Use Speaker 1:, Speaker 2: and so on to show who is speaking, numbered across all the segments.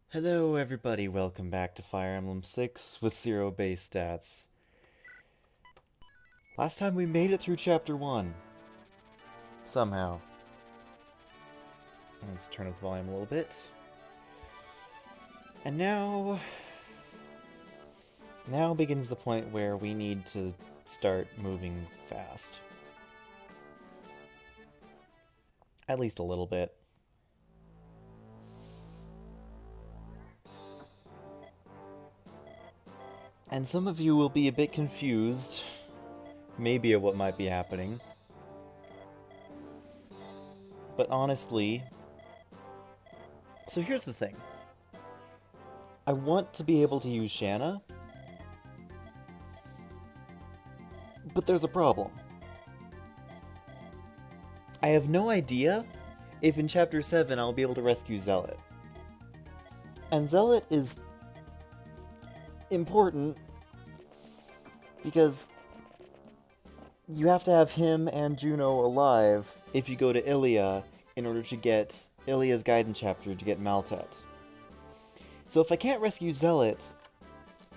Speaker 1: Hello everybody, welcome back to Fire Emblem 6 with 0 base stats. Last time we made it through Chapter 1. Somehow. Let's turn up the volume a little bit. And now... Now begins the point where we need to start moving fast. At least a little bit. And some of you will be a bit confused, maybe of what might be happening. But honestly... So here's the thing. I want to be able to use Shanna, but there's a problem. I have no idea if in Chapter 7 I'll be able to rescue Zealot. And Zealot is important because you have to have him and Juno alive if you go to Ilia in order to get Ilia's Guidance Chapter to get Maltet. So if I can't rescue Zealot,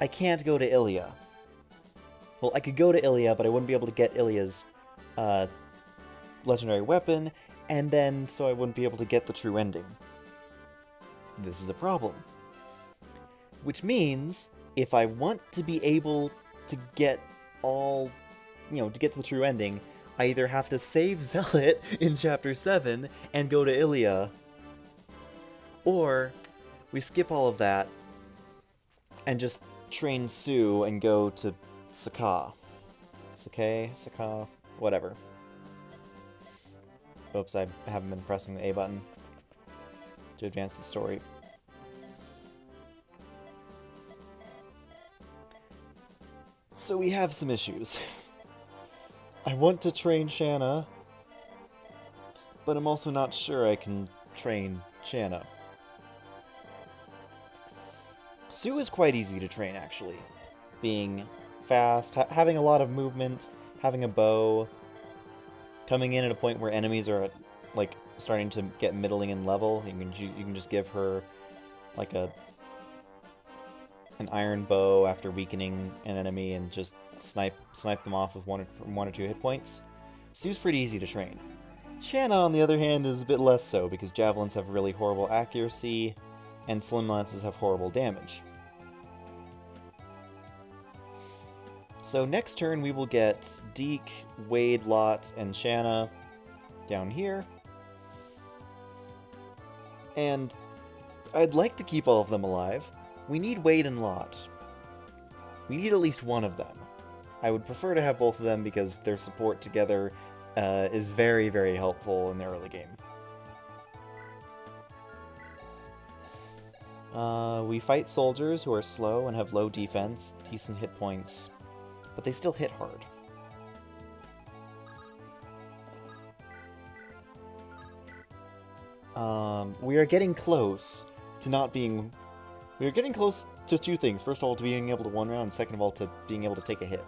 Speaker 1: I can't go to Ilia. Well, I could go to Ilia, but I wouldn't be able to get Ilia's legendary weapon, and then so I wouldn't be able to get the true ending. This is a problem. Which means, if I want to be able to get all, to get to the true ending, I either have to save Zealot in Chapter 7 and go to Ilia, or we skip all of that and just train Sue and go to Saka. Saka, whatever. Oops, I haven't been pressing the A button to advance the story. So we have some issues. I want to train Shanna, but I'm also not sure I can train Shanna. Sue is quite easy to train, actually. Being fast, having a lot of movement, having a bow, coming in at a point where enemies are, like, starting to get middling in level. You can just give her, like, an iron bow after weakening an enemy and just snipe them off with one or two hit points. Sue's pretty easy to train. Shanna, on the other hand, is a bit less so, because javelins have really horrible accuracy, and slim lances have horrible damage. So next turn we will get Deke, Wade, Lot, and Shanna down here. And I'd like to keep all of them alive. We need Wade and Lot. We need at least one of them. I would prefer to have both of them because their support together is very, very helpful in the early game. We fight soldiers who are slow and have low defense, decent hit points, but they still hit hard. We are getting close to not being... We are getting close to two things. First of all, to being able to one round, and second of all, to being able to take a hit.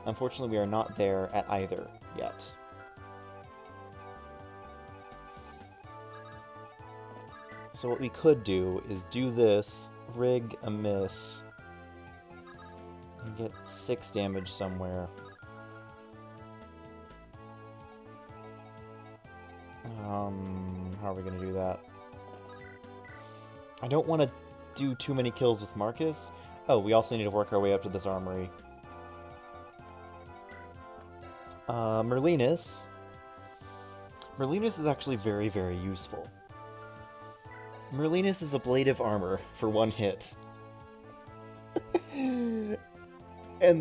Speaker 1: Unfortunately, we are not there at either yet. So what we could do is do this, rig a miss, and get 6 damage somewhere. How are we gonna do that? I don't want to do too many kills with Marcus. Oh, we also need to work our way up to this armory. Merlinus. Merlinus is actually very, very useful. Merlinus is ablative armor for 1 hit. And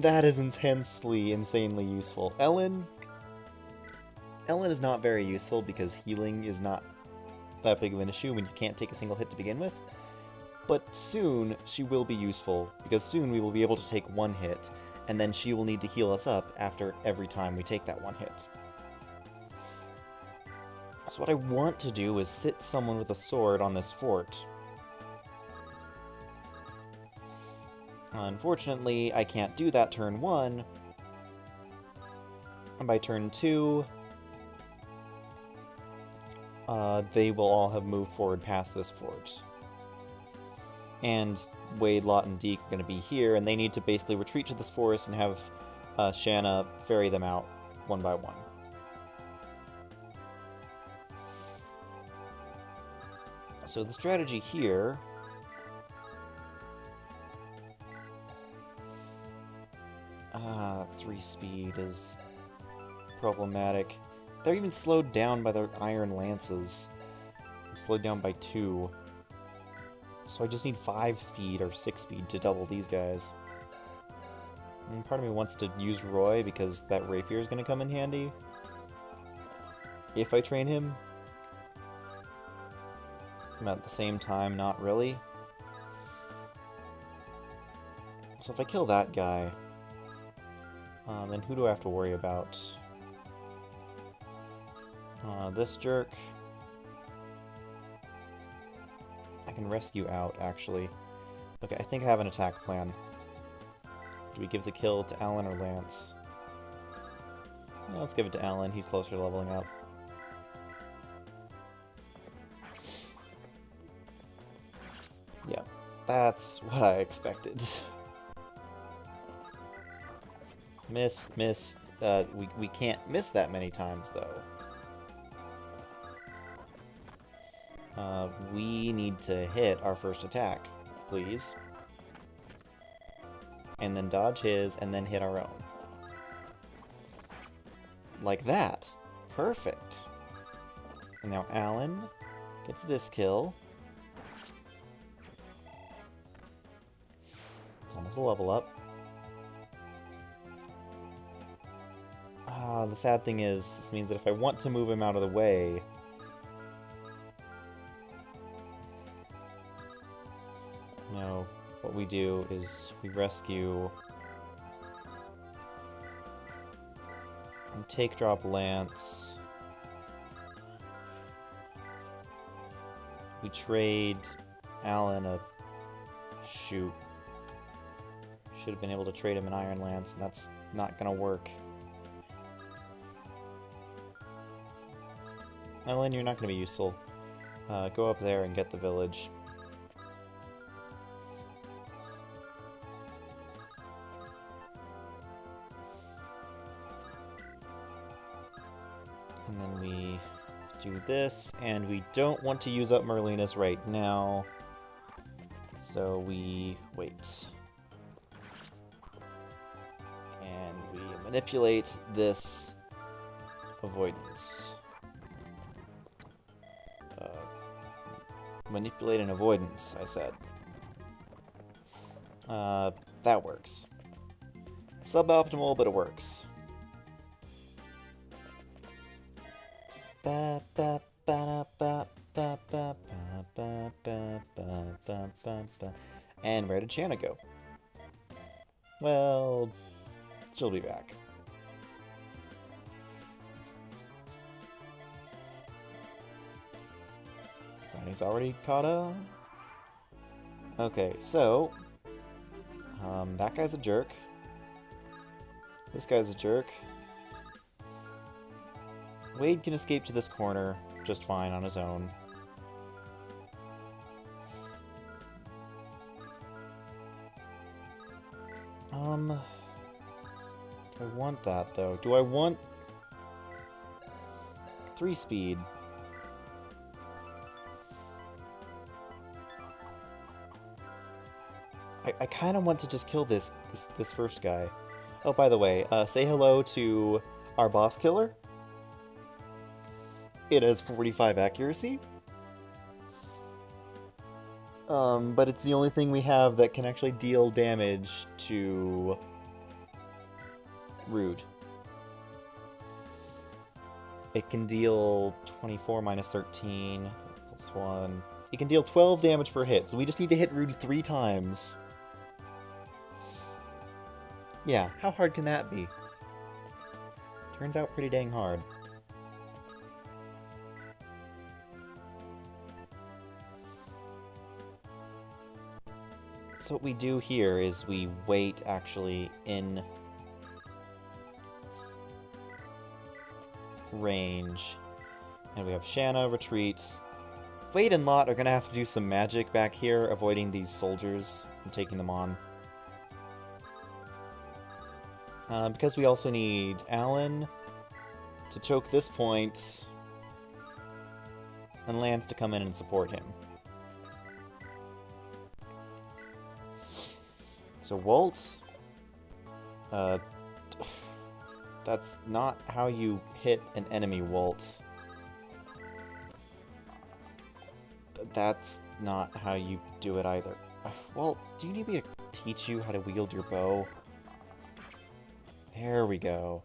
Speaker 1: that is intensely, insanely useful. Ellen is not very useful because healing is not that big of an issue when you can't take a single hit to begin with. But soon, she will be useful, because soon we will be able to take 1 hit, and then she will need to heal us up after every time we take that 1 hit. So what I want to do is sit someone with a sword on this fort. Unfortunately, I can't do that turn 1, and by turn 2, they will all have moved forward past this fort. And Wade, Lot, and Deke are going to be here, and they need to basically retreat to this forest and have Shanna ferry them out one by one. So the strategy here... 3 speed is problematic. They're even slowed down by their iron lances. Slowed down by 2. So I just need 5 speed or 6 speed to double these guys. And part of me wants to use Roy because that rapier is going to come in handy. If I train him. But at the same time, not really. So if I kill that guy, then who do I have to worry about? This jerk. I can rescue out, actually. Okay, I think I have an attack plan. Do we give the kill to Alan or Lance? Yeah, let's give it to Alan. He's closer to leveling up. Yeah, that's what I expected. Miss. We can't miss that many times, though. We need to hit our first attack, please. And then dodge his, and then hit our own. Like that. Perfect. And now Alan gets this kill. It's almost a level up. The sad thing is, this means that if I want to move him out of the way... No, what we do is we rescue... and take drop Lance. We trade Alan a... shoot. Should have been able to trade him an Iron Lance, and that's not gonna work. Alan, you're not going to be useful. Go up there and get the village. And then we do this, and we don't want to use up Merlinus right now. So we wait. And we manipulate this avoidance. Manipulate an avoidance, I said. That works. Suboptimal, but it works. And where did Shanna go? Well, she'll be back. He's already caught up. Okay, so that guy's a jerk. This guy's a jerk. Wade can escape to this corner just fine on his own. Do I want that though? Do I want 3 speed? I kind of want to just kill this first guy. Oh, by the way, say hello to our boss killer. It has 45 accuracy. But it's the only thing we have that can actually deal damage to Rude. It can deal 24 minus 13 plus 1. It can deal 12 damage per hit, so we just need to hit Rude 3 times. Yeah, how hard can that be? Turns out pretty dang hard. So what we do here is we wait actually in range. And we have Shanna retreat. Wade and Lot are gonna have to do some magic back here, avoiding these soldiers and taking them on. Because we also need Alan to choke this point, and Lance to come in and support him. So Walt, that's not how you hit an enemy, Walt. That's not how you do it either. Walt, do you need me to teach you how to wield your bow? There we go.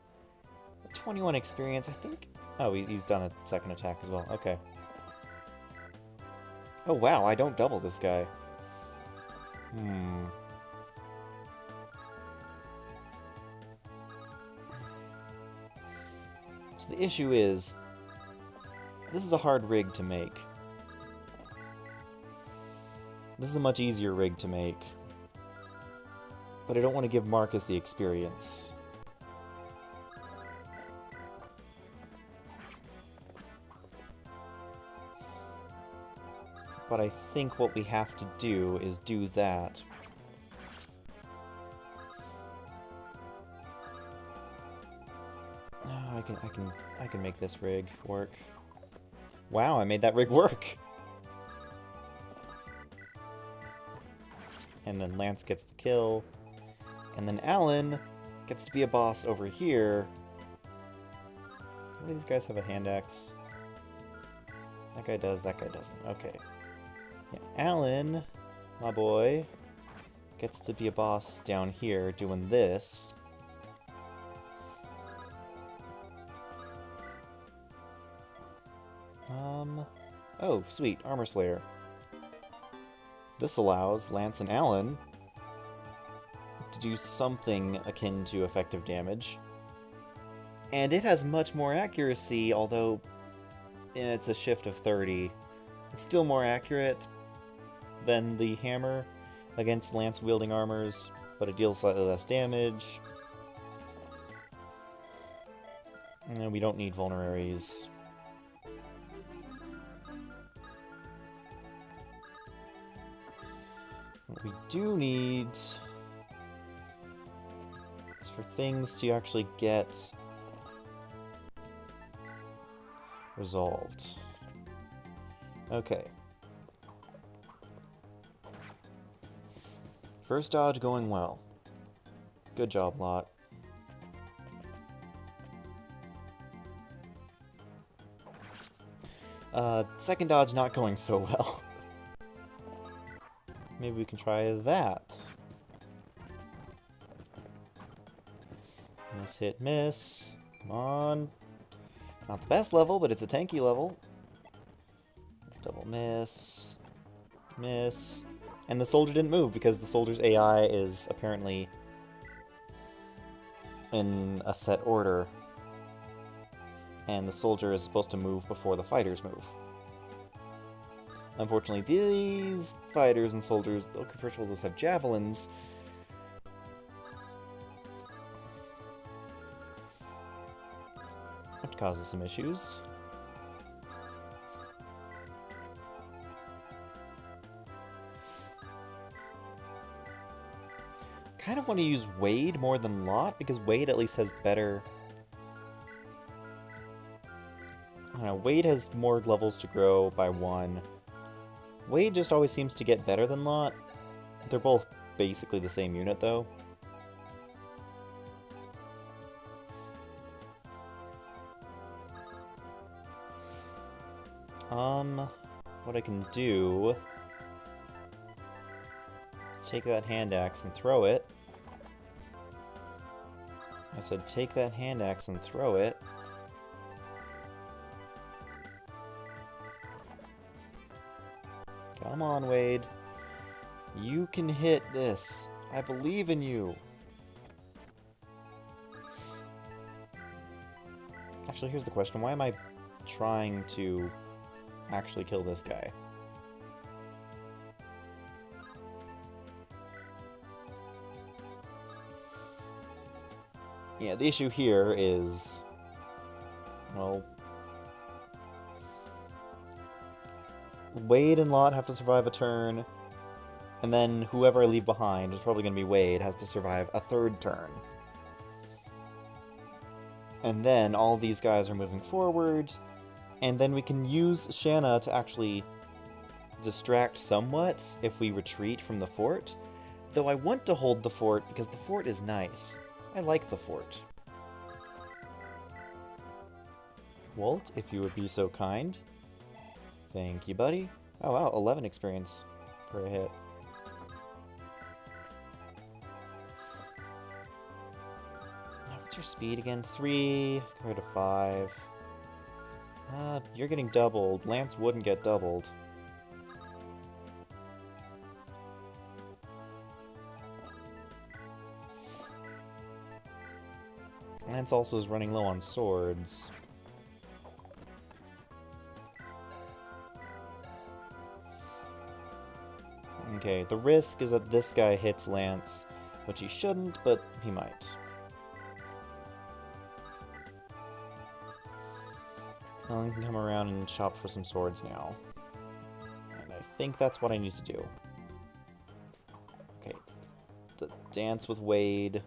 Speaker 1: 21 experience, I think. Oh, he's done a second attack as well. Okay. Oh wow, I don't double this guy. So the issue is, this is a hard rig to make. This is a much easier rig to make. But I don't want to give Marcus the experience. But I think what we have to do is do that. Oh, I can make this rig work. Wow, I made that rig work. And then Lance gets the kill. And then Alan gets to be a boss over here. Do these guys have a hand axe? That guy does, that guy doesn't. Okay. Yeah, Alan, my boy, gets to be a boss down here doing this. Oh, sweet, Armor Slayer. This allows Lance and Alan to do something akin to effective damage. And it has much more accuracy, although it's a shift of 30. It's still more accurate than the hammer against lance-wielding armors, but it deals slightly less damage. And we don't need vulneraries. What we do need is for things to actually get resolved. Okay. First dodge going well. Good job, Lot. Second dodge not going so well. Maybe we can try that. Miss, hit, miss. Come on. Not the best level, but it's a tanky level. Double miss. Miss. And the soldier didn't move because the soldier's AI is apparently in a set order. And the soldier is supposed to move before the fighters move. Unfortunately, these fighters and soldiers, okay, first of all, those have javelins. Which causes some issues. Kind of want to use Wade more than Lot, because Wade at least has better... I don't know, Wade has more levels to grow by 1. Wade just always seems to get better than Lot. They're both basically the same unit, though. What I can do... take that hand axe and throw it. I said take that hand axe and throw it. Come on, Wade. You can hit this. I believe in you. Actually, here's the question. Why am I trying to actually kill this guy? Yeah, the issue here is... well... Wade and Lot have to survive a turn, and then whoever I leave behind, is probably going to be Wade, has to survive a third turn. And then all these guys are moving forward, and then we can use Shanna to actually distract somewhat if we retreat from the fort. Though I want to hold the fort because the fort is nice. I like the fort. Walt, if you would be so kind. Thank you, buddy. Oh wow, 11 experience for a hit. What's your speed again? 3 compared to 5. You're getting doubled. Lance wouldn't get doubled. Lance also is running low on swords. Okay, the risk is that this guy hits Lance, which he shouldn't, but he might. I can come around and shop for some swords now. And I think that's what I need to do. Okay. The dance with Wade.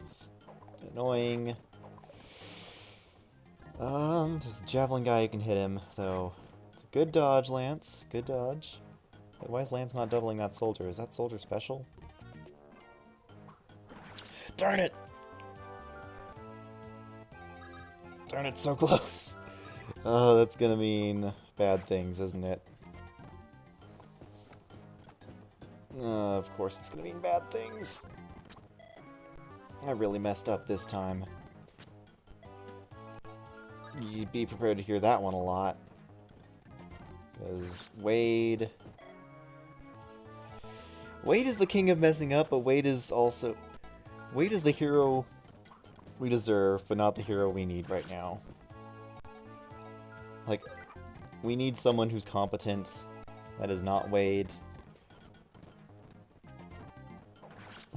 Speaker 1: It's annoying. There's a javelin guy who can hit him, though. It's a good dodge, Lance. Good dodge. Wait, why is Lance not doubling that soldier? Is that soldier special? Darn it! Darn it, so close! Oh, that's gonna mean bad things, isn't it? Of course it's gonna mean bad things. I really messed up this time. You'd be prepared to hear that one a lot. Because Wade... Wade is the king of messing up, but Wade is also... Wade is the hero we deserve, but not the hero we need right now. Like, we need someone who's competent. That is not Wade.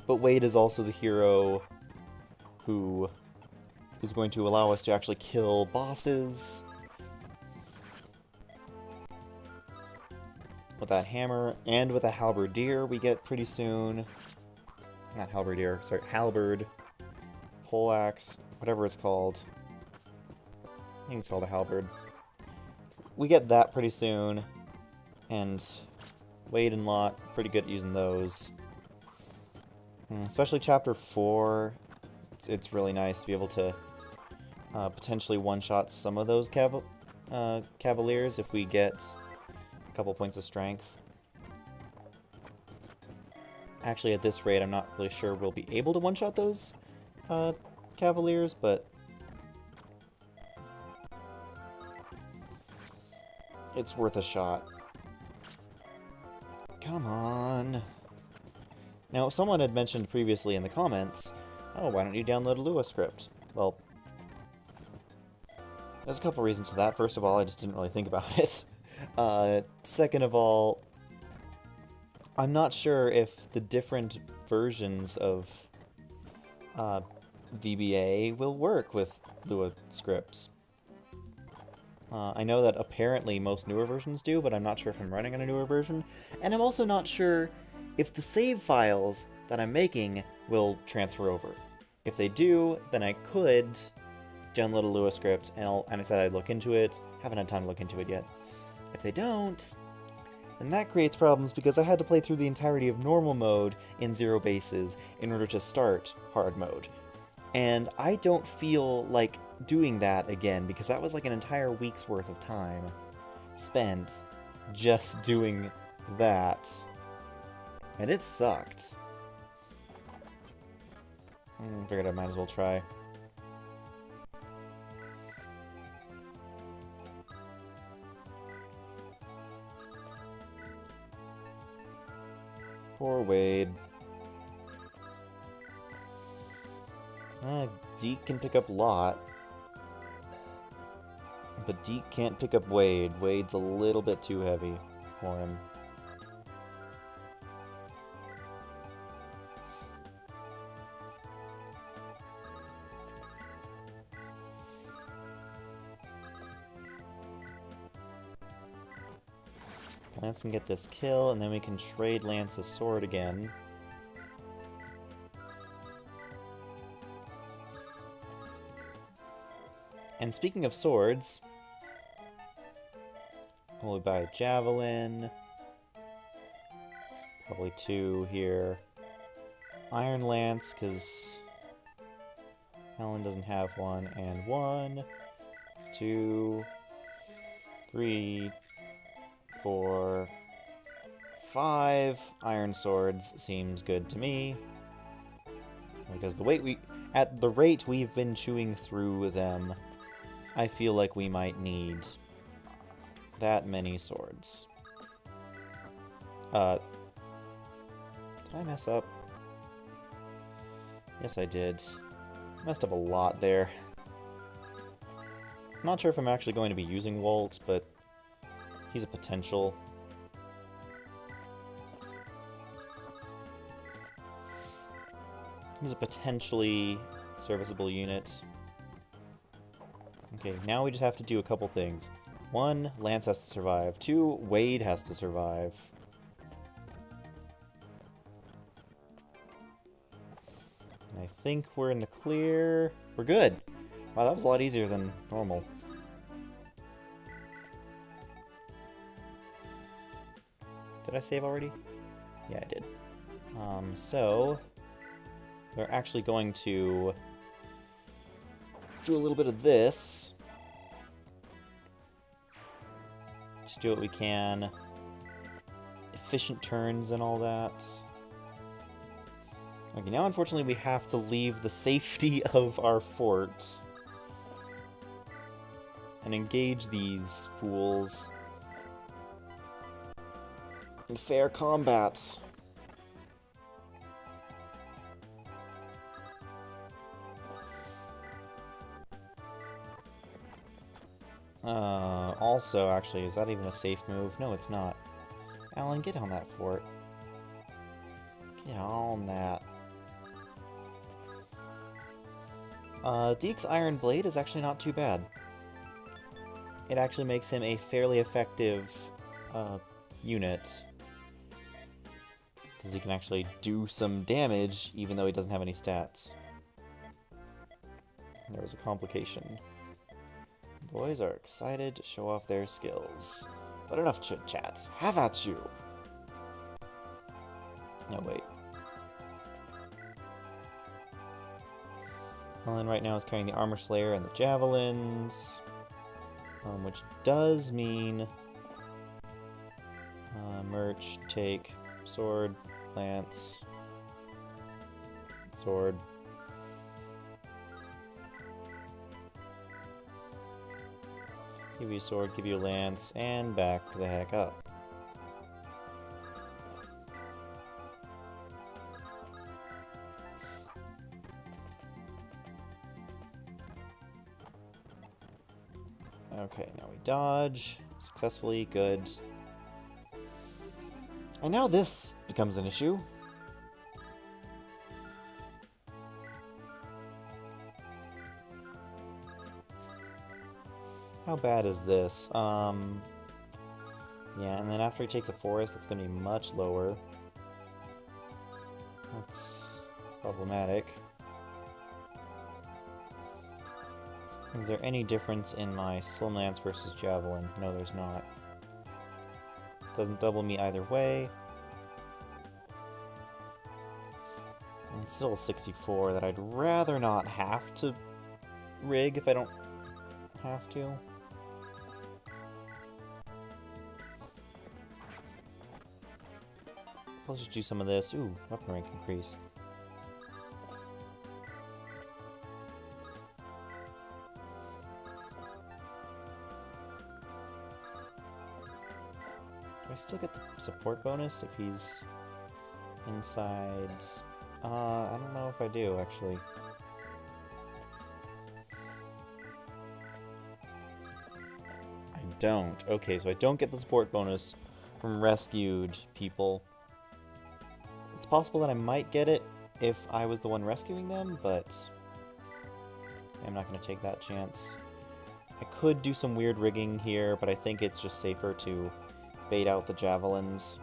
Speaker 1: But Wade is also the hero who is going to allow us to actually kill bosses. With that hammer, and with a halberdier we get pretty soon. Not halberdier, sorry, halberd. Poleaxe, whatever it's called. I think it's called a halberd. We get that pretty soon. And Wade and Lot, pretty good at using those. Especially Chapter 4. It's really nice to be able to potentially one-shot some of those cavaliers if we get a couple points of strength. Actually, at this rate, I'm not really sure we'll be able to one-shot those cavaliers, but it's worth a shot. Come on. Now, someone had mentioned previously in the comments, oh, why don't you download a Lua script? Well, there's a couple reasons for that. First of all, I just didn't really think about it. Second of all, I'm not sure if the different versions of VBA will work with Lua scripts. I know that apparently most newer versions do, but I'm not sure if I'm running on a newer version. And I'm also not sure if the save files that I'm making will transfer over. If they do, then I could download a Lua script, and I said I'd look into it. Haven't had time to look into it yet. If they don't, then that creates problems because I had to play through the entirety of normal mode in 0 bases in order to start hard mode. And I don't feel like doing that again because that was like an entire week's worth of time spent just doing that. And it sucked. Figured I might as well try. Poor Wade. Deke can pick up Lot. But Deke can't pick up Wade. Wade's a little bit too heavy for him. Lance can get this kill, and then we can trade Lance's sword again. And speaking of swords, we'll buy a javelin. Probably 2 here. Iron Lance, because Alan doesn't have one. And 1, 2, 3, 4, 5 iron swords seems good to me. Because at the rate we've been chewing through them, I feel like we might need that many swords. Did I mess up? Yes, I did. Messed up a lot there. I'm not sure if I'm actually going to be using Walt, but he's a potential. He's a potentially serviceable unit. Okay, now we just have to do a couple things. 1, Lance has to survive. 2, Wade has to survive. I think we're in the clear. We're good. Wow, that was a lot easier than normal. Did I save already? Yeah, I did. So we're actually going to do a little bit of this. Just do what we can. Efficient turns and all that. Okay, now unfortunately we have to leave the safety of our fort and engage these fools in fair combat. Also, actually, is that even a safe move? No, it's not. Alan, get on that fort. Get on that. Deke's Iron Blade is actually not too bad. It actually makes him a fairly effective unit. Because he can actually do some damage, even though he doesn't have any stats. There was a complication. Boys are excited to show off their skills. But enough chit-chat. Have at you! No, wait. Alan right now is carrying the Armor Slayer and the Javelins. Which does mean... merch, take, sword, lance, sword. Give you a sword, give you a lance, and back the heck up. Okay, now we dodge. Successfully, good. And now this becomes an issue. How bad is this? Yeah, and then after he takes a forest, it's going to be much lower. That's problematic. Is there any difference in my Slim Lance versus Javelin? No, there's not. Doesn't double me either way. And it's still a 64 that I'd rather not have to rig if I don't have to. I'll just do some of this. Ooh, weapon rank increase. Do I still get the support bonus if he's inside? I don't know if I do, actually. I don't. Okay, so I don't get the support bonus from rescued people. It's possible that I might get it if I was the one rescuing them, but I'm not going to take that chance. I could do some weird rigging here, but I think it's just safer to bait out the javelins.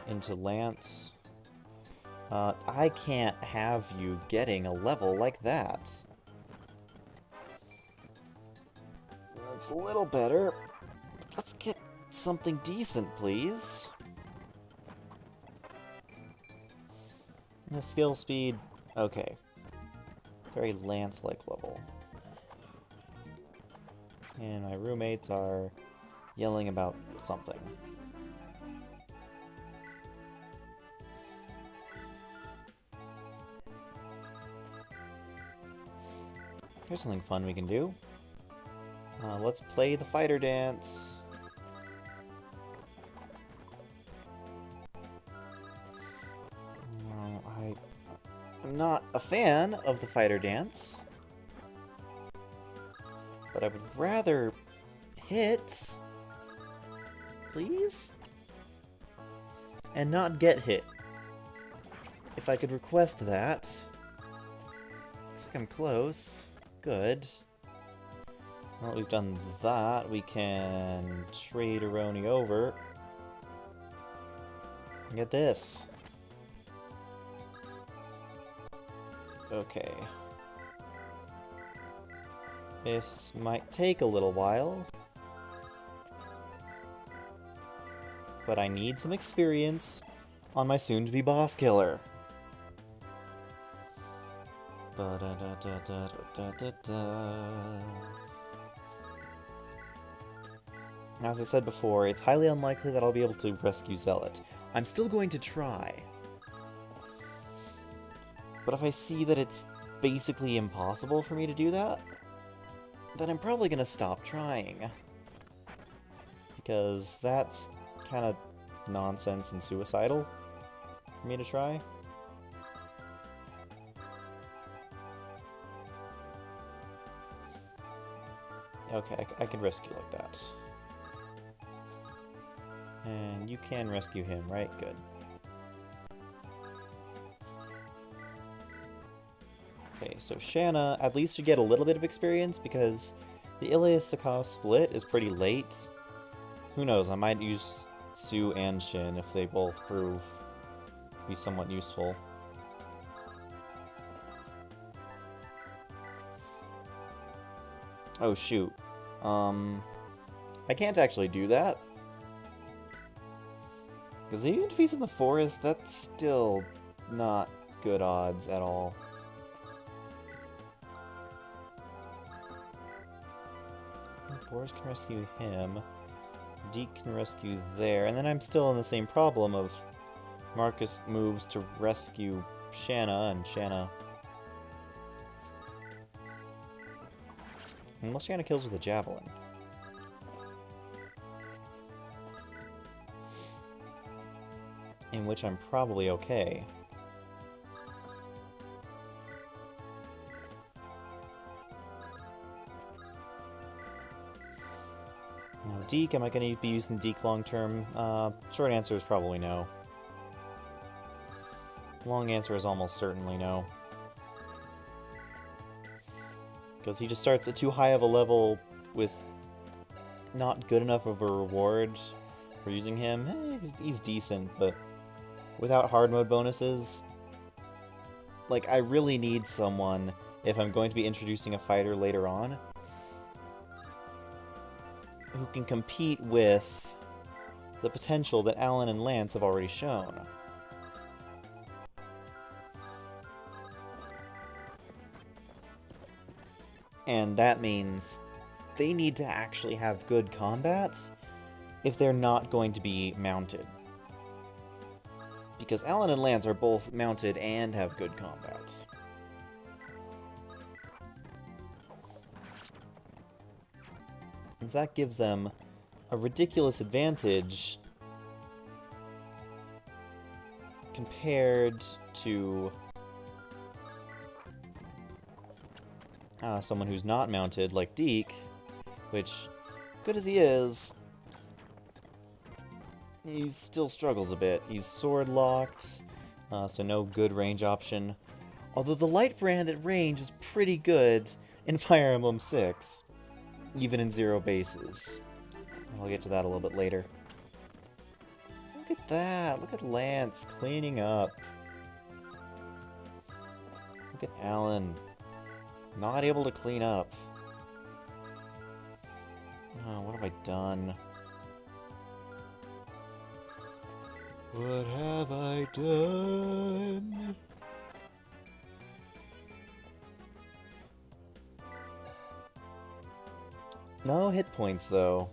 Speaker 1: Into Lance. I can't have you getting a level like that. That's a little better. Let's get something decent, please. The skill speed, okay. Very Lance-like level. And my roommates are yelling about something. Here's something fun we can do. Let's play the fighter dance. I'm not a fan of the fighter dance, but I would rather hit, please, and not get hit. If I could request that. Looks like I'm close. Good. Now that we've done that, we can trade Aroni over. Get this. Okay. This might take a little while, but I need some experience on my soon-to-be boss killer. As I said before, it's highly unlikely that I'll be able to rescue Zealot. I'm still going to try. But if I see that it's basically impossible for me to do that, then I'm probably going to stop trying. Because that's kind of nonsense and suicidal for me to try. Okay, I can rescue like that. And you can rescue him, right? Good. Okay, so Shanna, at least you get a little bit of experience because the Ilias-Sakaz split is pretty late. Who knows, I might use Sue and Shin if they both prove to be somewhat useful. Oh shoot. I can't actually do that. Because even if he's in the forest, that's still not good odds at all. Boris can rescue him. Deke can rescue there. And then I'm still in the same problem of Marcus moves to rescue Shanna, and Shanna... Unless Shanna kills with a javelin. In which I'm probably okay. Now, Deke, am I going to be using Deke long term? Short answer is probably no. Long answer is almost certainly no. Because he just starts at too high of a level with not good enough of a reward for using him. He's decent, but without hard mode bonuses, like, I really need someone, if I'm going to be introducing a fighter later on, who can compete with the potential that Alan and Lance have already shown. And that means they need to actually have good combat if they're not going to be mounted. Because Alan and Lance are both mounted and have good combat. And that gives them a ridiculous advantage compared to someone who's not mounted, like Deke, which, good as he is, he still struggles a bit. He's sword locked, so no good range option. Although the light brand at range is pretty good in Fire Emblem 6, even in 0 bases. I'll get to that a little bit later. Look at that! Look at Lance cleaning up. Look at Alan. Not able to clean up. Oh, what have I done? What have I done? No hit points, though.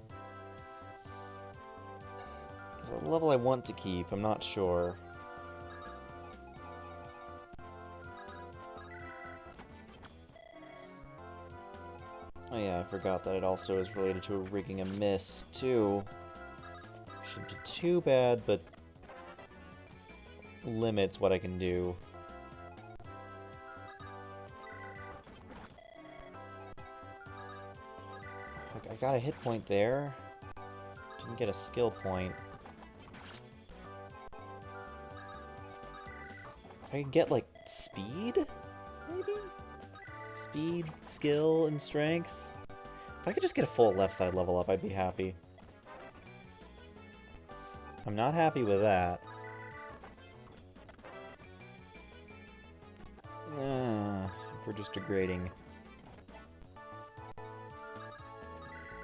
Speaker 1: It's a level I want to keep, I'm not sure. Oh yeah, I forgot that it also is related to a rigging a miss, too. Shouldn't be too bad, but limits what I can do. I got a hit point there. Didn't get a skill point. If I could get, like, speed? Maybe? Speed, skill, and strength? If I could just get a full left side level up, I'd be happy. I'm not happy with that. We're just degrading.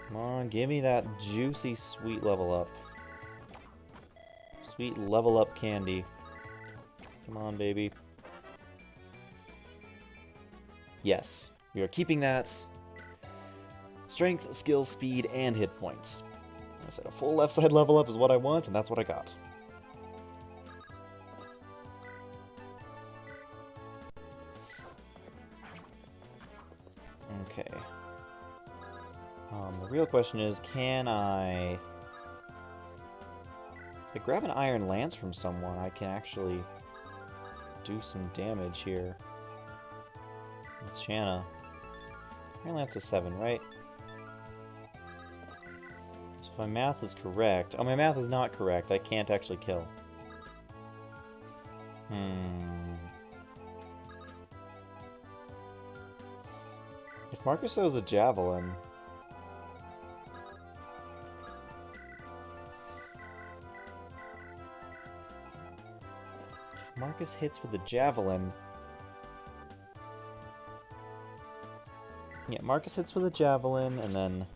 Speaker 1: Come on, give me that juicy, sweet level up. Sweet level up candy. Come on, baby. Yes, we are keeping that. Strength, skill, speed, and hit points. I said a full left side level up is what I want, and that's what I got. Okay. The real question is, can I... If I grab an Iron Lance from someone, I can actually do some damage here. With Shanna. Iron Lance is 7, right? So if my math is correct... Oh, my math is not correct. I can't actually kill. If Marcus throws a javelin... If Marcus hits with a javelin... Yeah, Marcus hits with a javelin, and then...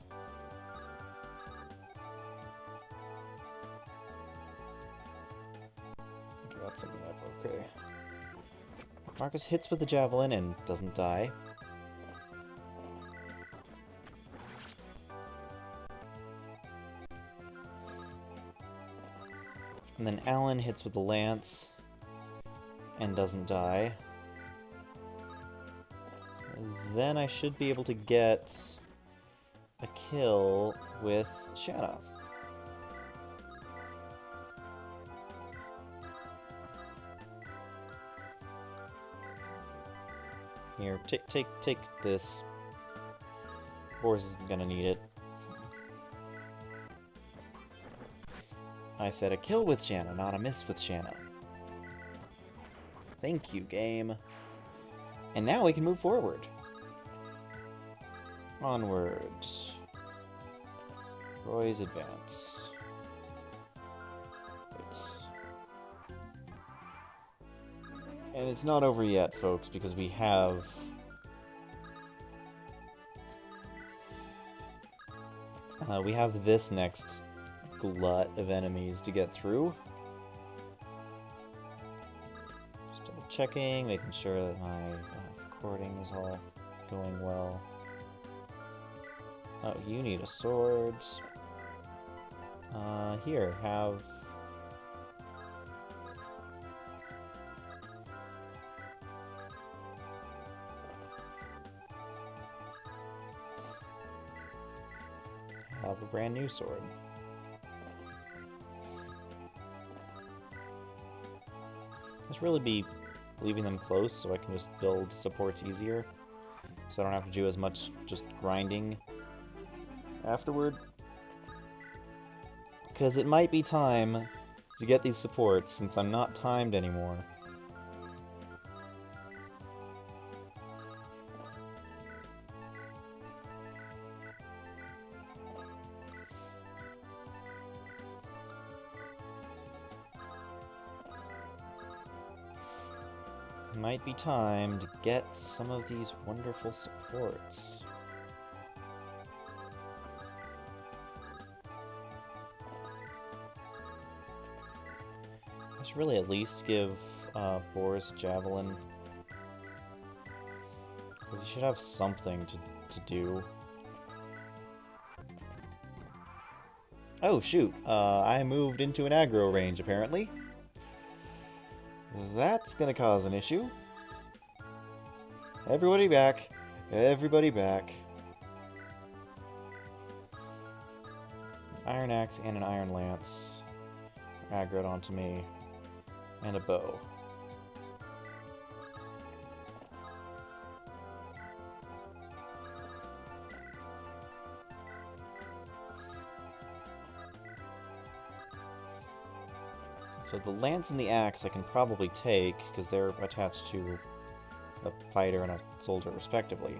Speaker 1: Okay, that's something I've... Okay. Marcus hits with the javelin and doesn't die. And then Alan hits with the lance and doesn't die. Then I should be able to get a kill with Shanna. Here, take this. Boris is gonna need it. I said a kill with Shanna, not a miss with Shanna. Thank you, game. And now we can move forward. Onward. Roy's advance. And it's not over yet, folks, because we have... we have this next glut of enemies to get through. Just double checking, making sure that my recording is all going well. Oh, you need a sword. Here, have... have a brand new sword. Let's really be leaving them close so I can just build supports easier. So I don't have to do as much just grinding afterward. Because it might be time to get these supports since I'm not timed anymore. Might be time to get some of these wonderful supports. I should really at least give Boris a javelin. Because he should have something to do. Oh shoot, I moved into an aggro range apparently. That's gonna cause an issue. Everybody back. Everybody back. Iron axe and an iron lance aggroed onto me. And a bow. So the lance and the axe I can probably take, because they're attached to a fighter and a soldier respectively.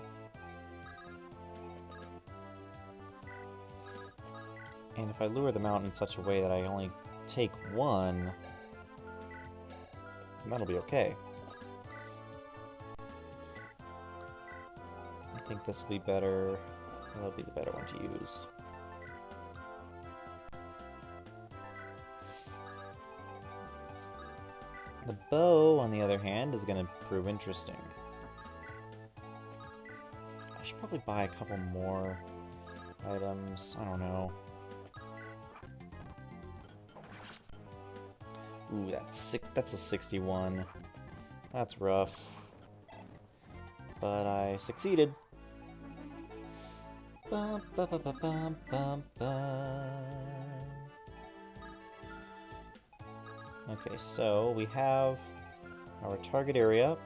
Speaker 1: And if I lure them out in such a way that I only take one, that'll be okay. I think this will be better. That'll be the better one to use. The bow, on the other hand, is going to prove interesting. I should probably buy a couple more items. I don't know. Ooh, that's a 61. That's rough. But I succeeded. Bum, ba, ba, ba, bum, bum, bum. Okay, so we have our target area.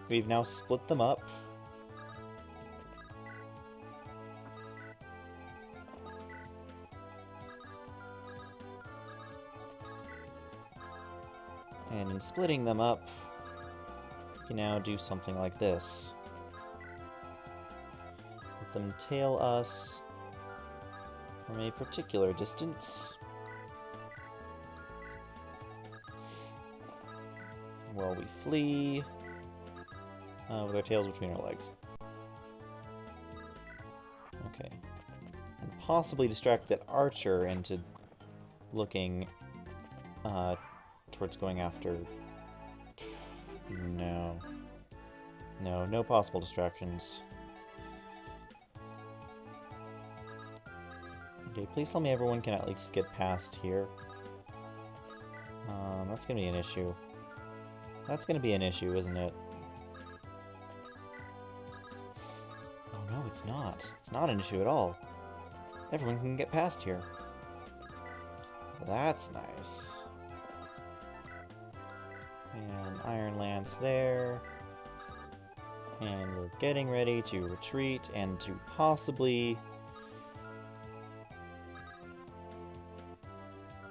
Speaker 1: We've now split them up. And in splitting them up, we can now do something like this. Let them tail us from a particular distance. While we flee, with our tails between our legs. Okay. And possibly distract that archer into looking towards going after... No. No, no possible distractions. Okay, please tell me everyone can at least get past here. That's gonna be an issue. That's gonna be an issue, isn't it? Oh no, it's not. It's not an issue at all. Everyone can get past here. That's nice. And Iron Lance there. And we're getting ready to retreat and to possibly...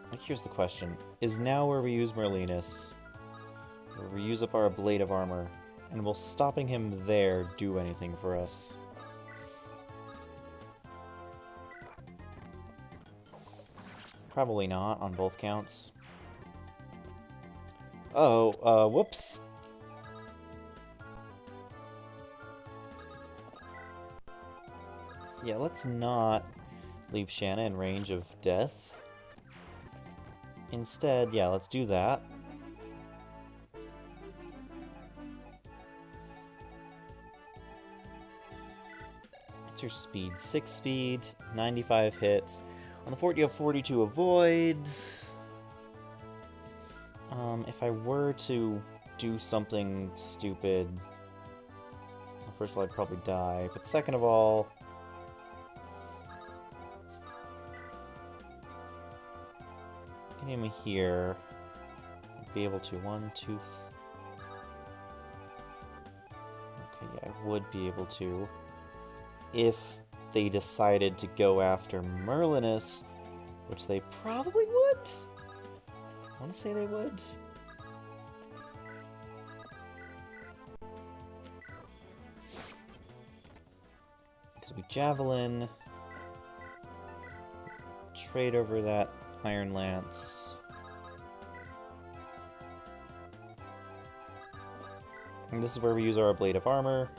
Speaker 1: Like, here's the question. Is now where we use Merlinus, where we use up our blade of armor, and will stopping him there do anything for us? Probably not, on both counts. Oh, whoops! Yeah, let's not leave Shanna in range of death. Instead, yeah, let's do that. What's your speed? 6 speed, 95 hit. On the fort you have 42 avoid. If I were to do something stupid... Well, first of all, I'd probably die, but second of all... Getting him here... I'd be able to... 1, 2... Okay, yeah, I would be able to... If they decided to go after Merlinus, which they probably would. I want to say they would. Because we javelin, trade over that iron lance. And this is where we use our Blade of Armor,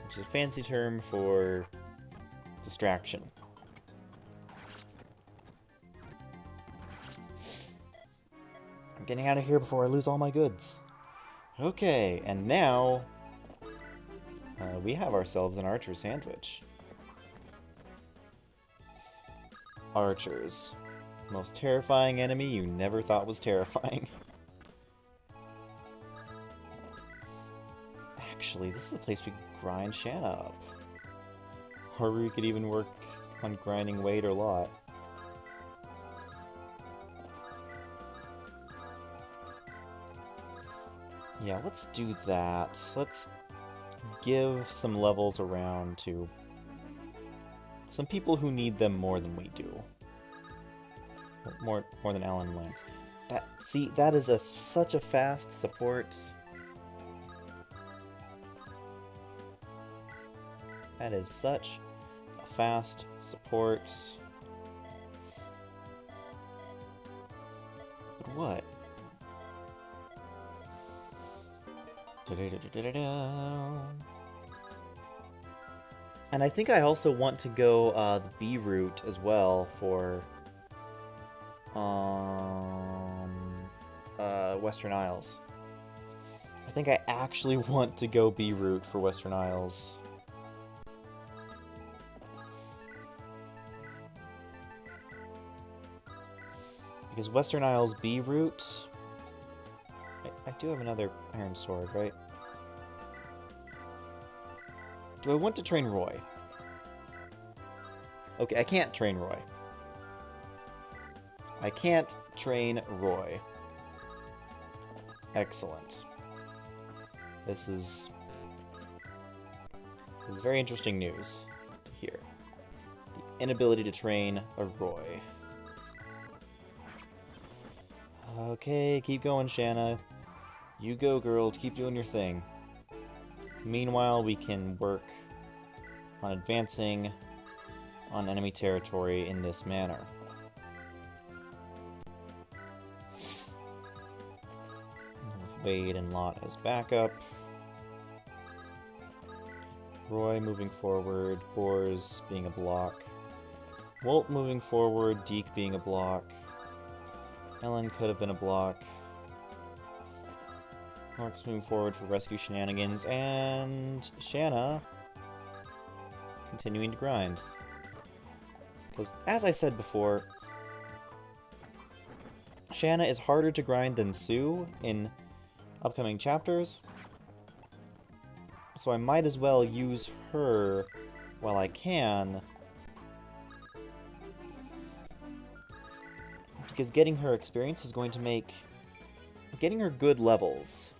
Speaker 1: which is a fancy term for distraction. I'm getting out of here before I lose all my goods. Okay, and now we have ourselves an archer sandwich. Archers. Most terrifying enemy you never thought was terrifying. Actually, this is a place we could grind Shanna up. Or we could even work on grinding Wade or Lot. Yeah, let's do that. Let's give some levels around to some people who need them more than we do. More than Alan and Lance. That is such a fast support. That is such a fast support. But what? And I think I also want to go the B route as well for Western Isles. I think I actually want to go B route for Western Isles. Because Western Isles B route... I do have another Iron Sword, right? Do I want to train Roy? Okay, I can't train Roy. I can't train Roy. Excellent. This is very interesting news to hear. The inability to train a Roy. Okay, keep going, Shanna. You go, girl. Keep doing your thing. Meanwhile, we can work on advancing on enemy territory in this manner. With Wade and Lot as backup. Roy moving forward, Bors being a block. Walt moving forward, Deke being a block. Ellen could have been a block. Mark's moving forward for rescue shenanigans, and Shanna continuing to grind. Because, as I said before, Shanna is harder to grind than Sue in upcoming chapters, so I might as well use her while I can, because getting her experience is going to make getting her good levels.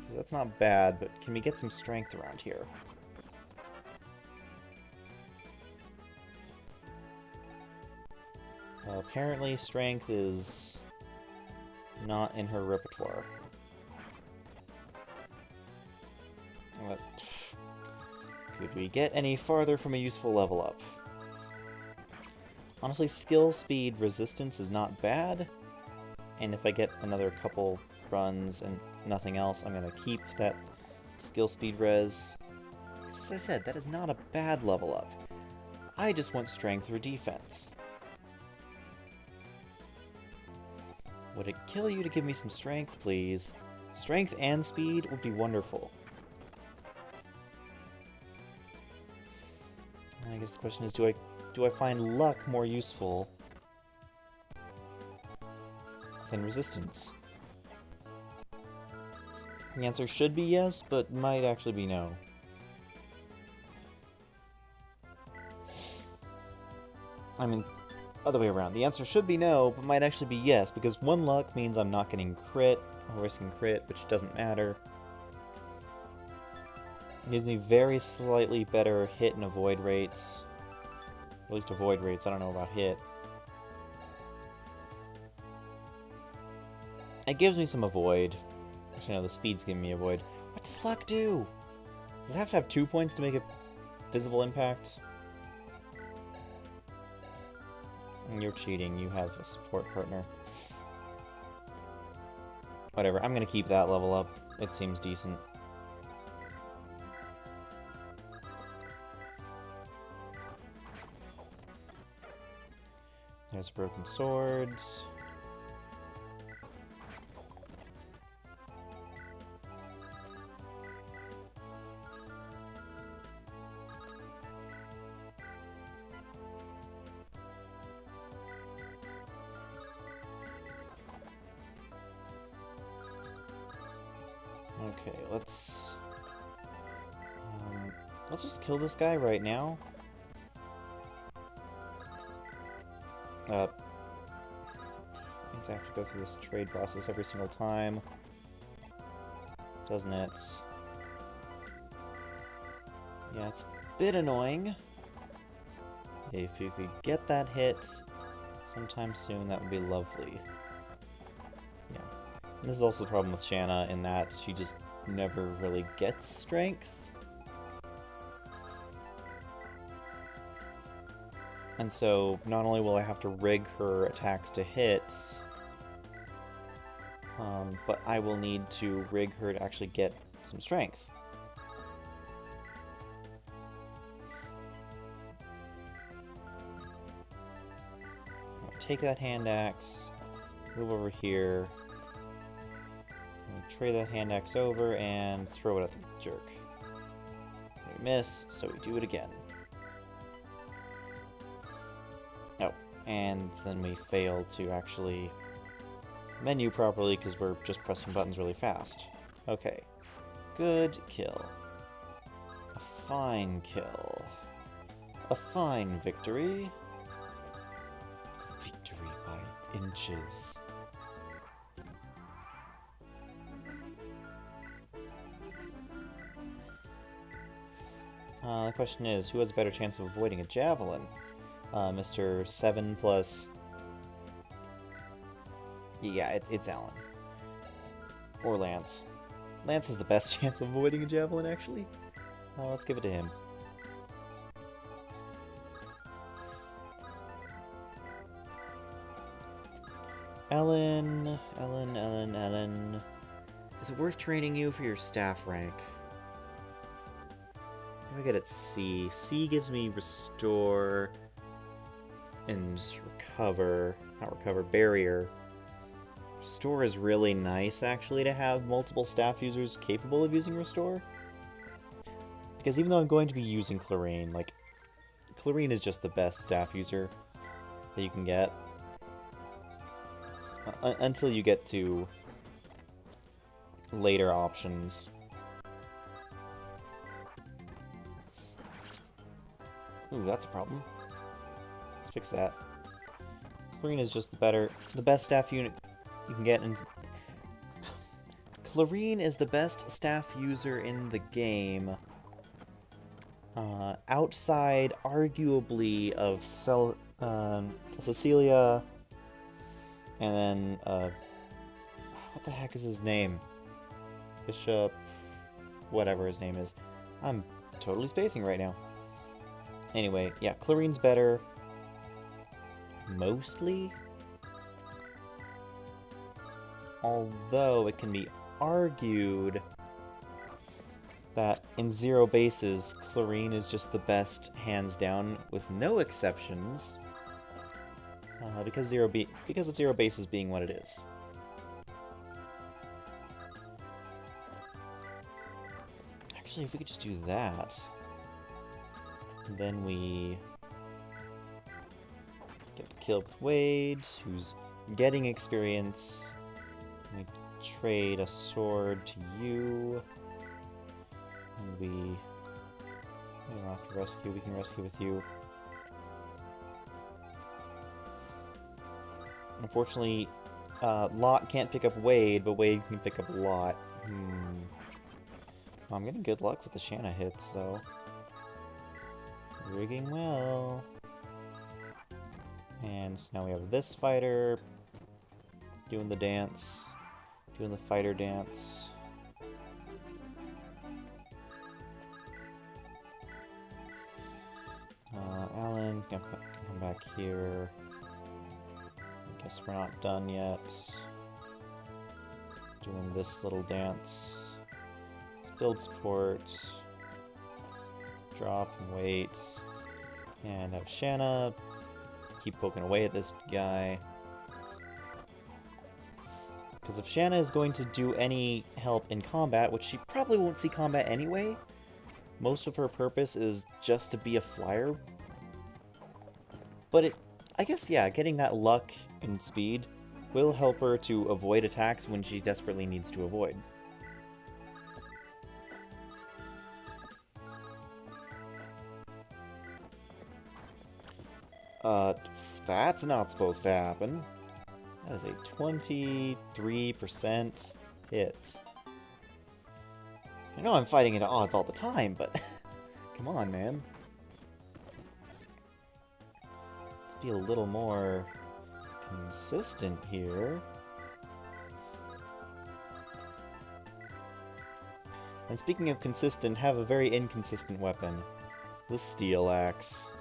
Speaker 1: Because that's not bad, but can we get some strength around here? Apparently strength is not in her repertoire. But could we get any farther from a useful level up? Honestly, skill, speed, resistance is not bad. And if I get another couple runs and nothing else, I'm going to keep that skill, speed, res. As I said, that is not a bad level up. I just want strength or defense. Would it kill you to give me some strength, please? Strength and speed would be wonderful. I guess the question is, do I find luck more useful than resistance? The answer should be yes, but might actually be no. I mean, other way around. The answer should be no, but might actually be yes, because 1 luck means I'm not getting crit, or risking crit, which doesn't matter. It gives me very slightly better hit and avoid rates. At least avoid rates, I don't know about hit. It gives me some avoid. Actually, no, the speed's giving me avoid. What does luck do? Does it have to have 2 points to make a visible impact? You're cheating, you have a support partner. Whatever, I'm gonna keep that level up. It seems decent. There's broken swords. Okay, let's just kill this guy right now. Means I have to go through this trade process every single time, doesn't it? Yeah, it's a bit annoying. If you could get that hit sometime soon, that would be lovely. Yeah. And this is also the problem with Shanna in that she just never really gets strength. And so, not only will I have to rig her attacks to hit, but I will need to rig her to actually get some strength. I'll take that hand axe, move over here, trade that hand axe over, and throw it at the jerk. We miss, so we do it again. Oh, and then we fail to actually menu properly because we're just pressing buttons really fast. Okay. Good kill. A fine kill. A fine victory. Victory by inches. The question is, who has a better chance of avoiding a javelin? Mr. 7 plus... Yeah, it's Alan. Or Lance. Lance has the best chance of avoiding a javelin, actually. Let's give it to him. Ellen. Is it worth training you for your staff rank? I get it C. C gives me restore and recover. Not recover, barrier. Restore is really nice, actually, to have multiple staff users capable of using Restore. Because even though I'm going to be using Clarine, like, Clarine is just the best staff user that you can get. Until you get to later options. Ooh, that's a problem. Let's fix that. Clarine is just the best staff unit you can get, and Clarine is the best staff user in the game. Outside, arguably, of Cecilia, and then, what the heck is his name? Bishop, whatever his name is. I'm totally spacing right now. Anyway, yeah, Clarine's better. Mostly. Although it can be argued that in zero bases, Clarine is just the best, hands down, with no exceptions. Because of zero bases being what it is. Actually, if we could just do that, then we get the kill with Wade, who's getting experience. We trade a sword to you. And we don't have to rescue, we can rescue with you. Unfortunately, Lot can't pick up Wade, but Wade can pick up Lot. I'm getting good luck with the Shanna hits, though. Rigging well. And so now we have this fighter doing the dance, doing the fighter dance. Alan can come back here. I guess we're not done yet. doing this little dance. Let's build support. Drop and wait. And have Shanna keep poking away at this guy. Because if Shanna is going to do any help in combat, which she probably won't see combat anyway, most of her purpose is just to be a flyer. But I guess, yeah, getting that luck and speed will help her to avoid attacks when she desperately needs to avoid. That's not supposed to happen. That is a 23% hit. I know I'm fighting into odds all the time, but come on, man. Let's be a little more consistent here. And speaking of consistent, have a very inconsistent weapon. The Steel Axe.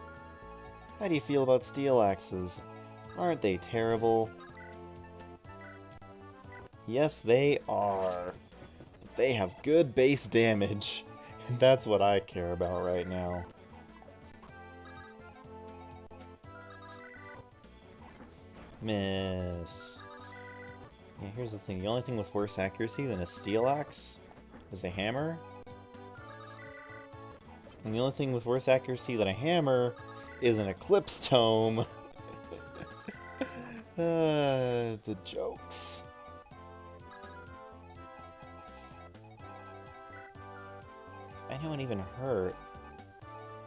Speaker 1: How do you feel about Steel Axes? Aren't they terrible? Yes, they are. But they have good base damage. And that's what I care about right now. Miss. Yeah, here's the thing. The only thing with worse accuracy than a Steel Axe is a hammer. And the only thing with worse accuracy than a hammer is an Eclipse Tome. The jokes. If anyone even hurt?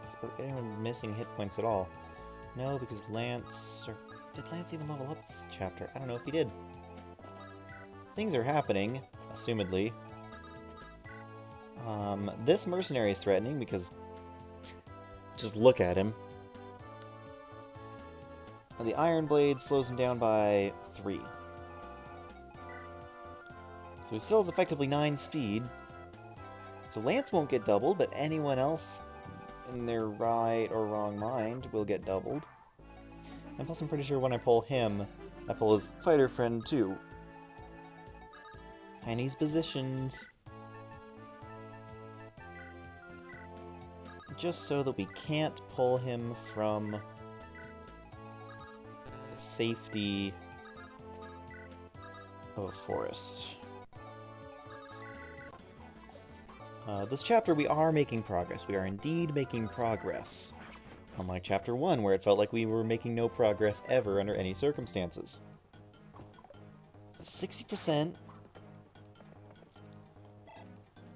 Speaker 1: Is anyone missing hit points at all? No, because Lance... Did Lance even level up this chapter? I don't know if he did. Things are happening, assumedly. This mercenary is threatening because... Just look at him. And the Iron Blade slows him down by 3. So he still has effectively 9 speed. So Lance won't get doubled, but anyone else in their right or wrong mind will get doubled. And plus I'm pretty sure when I pull him, I pull his fighter friend too. And he's positioned just so that we can't pull him from the safety of a forest. This chapter we are making progress. We are indeed making progress. Unlike Chapter 1, where it felt like we were making no progress ever under any circumstances. 60%.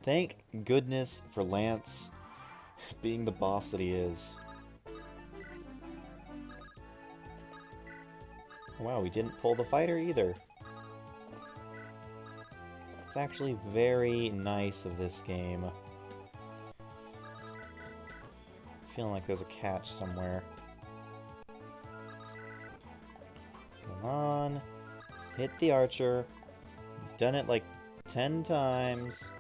Speaker 1: Thank goodness for Lance being the boss that he is. Wow, we didn't pull the fighter either. It's actually very nice of this game. Feeling like there's a catch somewhere. Come on. Hit the archer. You've done it like 10 times.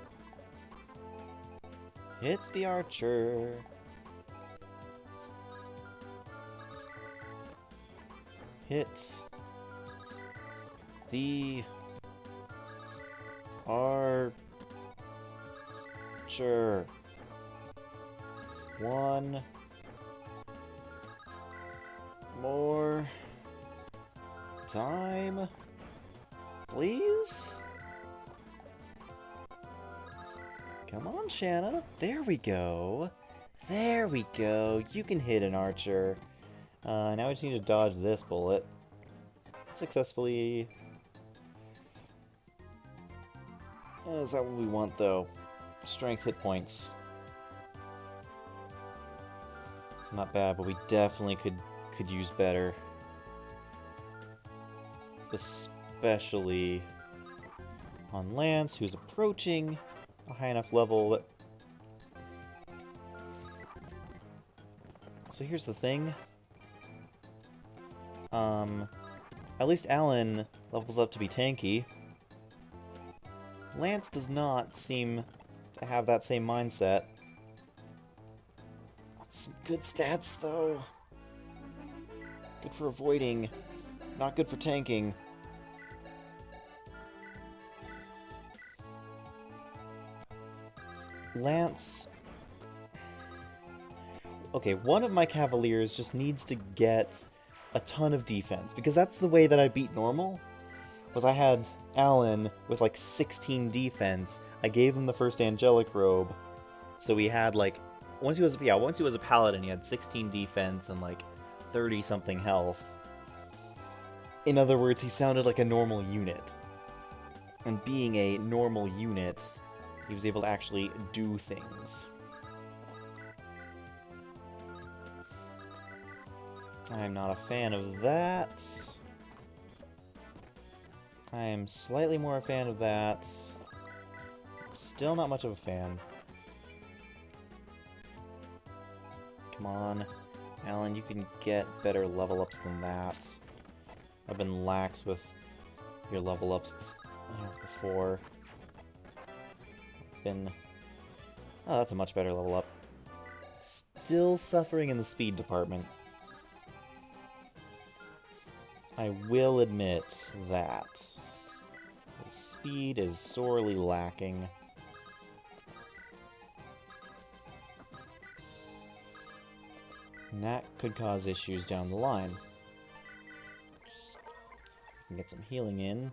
Speaker 1: Hit the archer. Hit the archer. One more time, please? Come on, Shanna. There we go. There we go. You can hit an archer. Now we just need to dodge this bullet. Successfully. Is that what we want, though? Strength hit points. Not bad, but we definitely could use better. Especially on Lance, who's approaching a high enough level that... So here's the thing. At least Alan levels up to be tanky. Lance does not seem to have that same mindset. That's some good stats, though. Good for avoiding, not good for tanking. Lance... Okay, one of my Cavaliers just needs to get a ton of defense, because that's the way that I beat normal. Was I had Alan with like 16 defense. I gave him the first angelic robe, so he had like once he was a paladin, he had 16 defense and like 30 something health. In other words, he sounded like a normal unit. And being a normal unit, he was able to actually do things. I'm not a fan of that. I am slightly more a fan of that. Still not much of a fan. Come on. Alan, you can get better level ups than that. I've been lax with your level ups before. Oh, that's a much better level up. Still suffering in the speed department. I will admit that. The speed is sorely lacking. And that could cause issues down the line. Can get some healing in.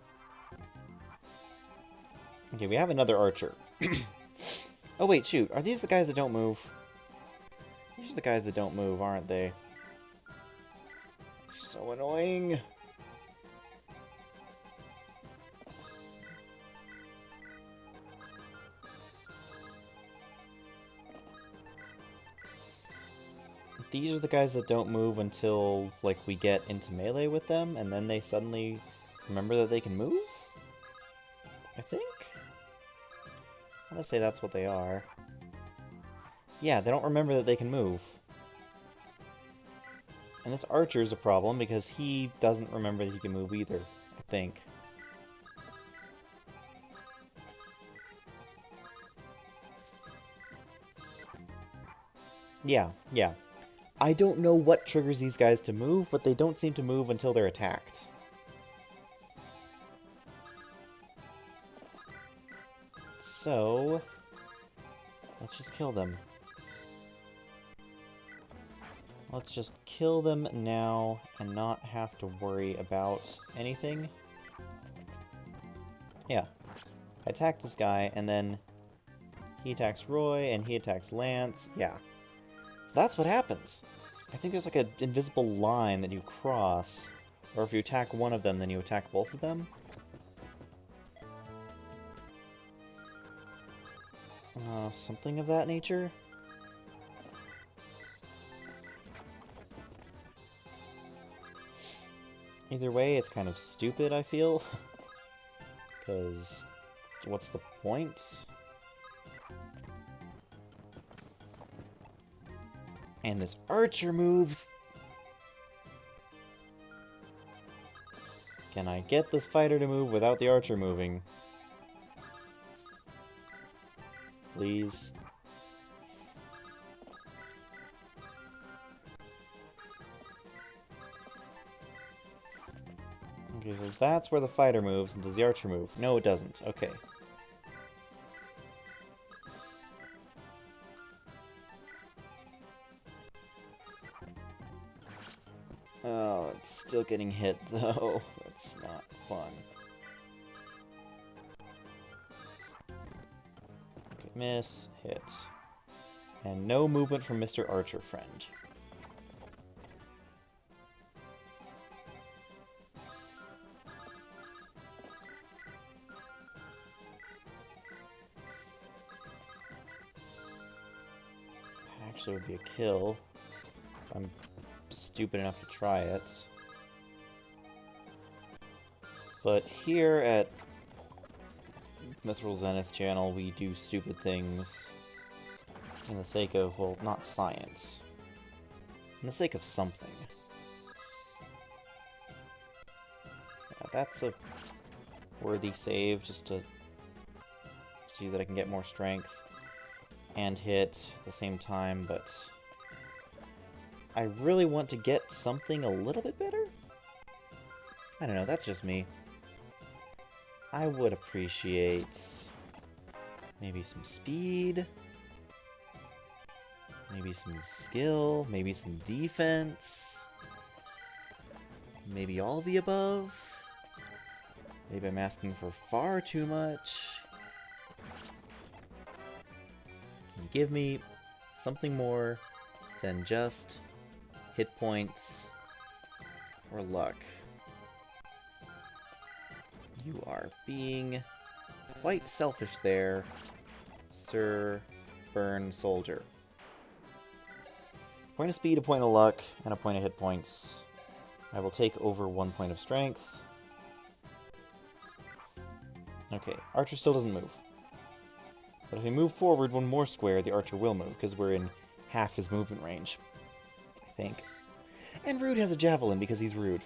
Speaker 1: Okay, we have another archer. Oh wait, shoot. Are these the guys that don't move? These are the guys that don't move, aren't they? So annoying. These are the guys that don't move until, like, we get into melee with them, and then they suddenly remember that they can move? I think? I want to say that's what they are. Yeah, they don't remember that they can move. And this archer's a problem, because he doesn't remember that he can move either, I think. Yeah. I don't know what triggers these guys to move, but they don't seem to move until they're attacked. So, let's just kill them. Let's just kill them now and not have to worry about anything. Yeah. I attack this guy, and then he attacks Roy, and he attacks Lance. Yeah. So that's what happens. I think there's like an invisible line that you cross, or if you attack one of them, then you attack both of them. Something of that nature? Either way, it's kind of stupid, I feel. Because, what's the point? And this archer moves. Can I get this fighter to move without the archer moving? Please. Okay, so that's where the fighter moves, and does the archer move? No, it doesn't. Okay. Oh, it's still getting hit, though. That's not fun. Okay, miss, hit. And no movement from Mr. Archer Friend. That actually would be a kill. I'm stupid enough to try it. But here at Mithril Zenith channel, we do stupid things in the sake of, well, not science. In the sake of something. Yeah, that's a worthy save, just to see that I can get more strength and hit at the same time, but I really want to get something a little bit better? I don't know, that's just me. I would appreciate maybe some speed. Maybe some skill, maybe some defense, maybe all the above. Maybe I'm asking for far too much. Can you give me something more than just hit points or luck? You are being quite selfish there, Sir Burn Soldier. Point of speed, a point of luck, and a point of hit points. I will take over 1 point of strength. Okay, Archer still doesn't move. But if we move forward 1 more square, the Archer will move, because we're in half his movement range. I think. And Rude has a Javelin, because he's rude.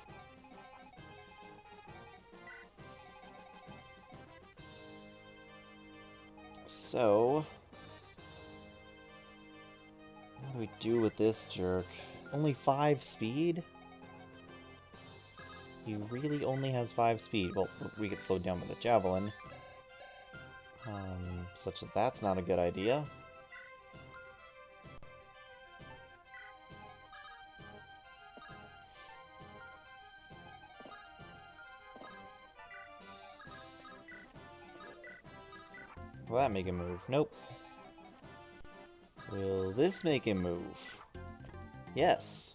Speaker 1: So... what do we do with this jerk? Only 5 speed? He really only has 5 speed. Well, we get slowed down by the Javelin. Such that that's not a good idea. Will that make him move? Nope. Will this make him move? Yes.